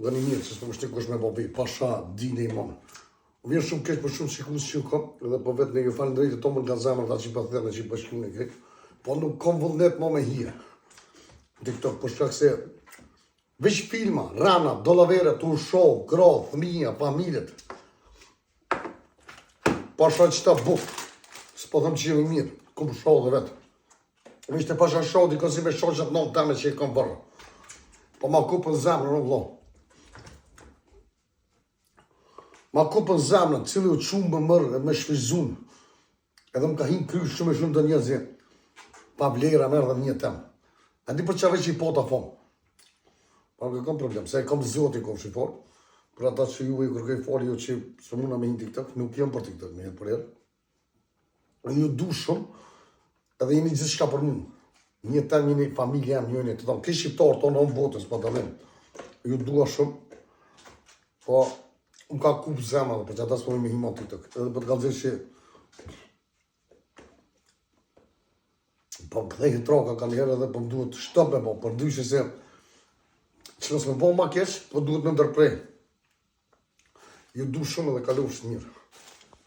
Dhe një mirë, që s'po mështi kush me bobi, pasha, dine i monë. U vjen shumë keq për shumë shikus që kom, edhe po vetë në ju falë drejtë të tomën nga zemër, ta që pa thërë, që pa shkune krejt. Po nuk kom vullnet mo me hije. TikTok, për shkak se veç filma, rana, dolavere, tu show, gra, fëmija, familjet. Pasha që ta buk, s'po thëm që jemi mirë, kum show dhe vetë. Vishte pasha show, dikon si me show që të non teme që i kom bërë. Po ma kupën zemrë, në vlo. Ma kupën zemrën, cili u qumë më mërë dhe me shvizun. Edhe më ka hinë krysh shumë e shumë të njëzje. Pa vlera merë dhe një temë. A di për qave që i pota fonë. Pa nuk e kom problem, se e kom zoti kom shifor. Për ata që ju e kërkoj fali, ju që së muna me hinë TikTok, nuk jam për TikTok, me jetë për herë. Ju du shumë, edhe jeni gjithë shka për mu. Një temë jeni familje jam, njëni të tonë. Kështë shqiptarë tonë në botës, pa të menë. Ju dua shumë, po më ka kupë zemra dhe për që ata s'po me hima TikTok. Edhe për të kalëzirë që po më këthejë troka ka njëherë edhe po më duhet shtop me po, për dyshe se që nësë me po ma kesh, po duhet me ndërprej. Ju du shumë edhe kalofsh mirë.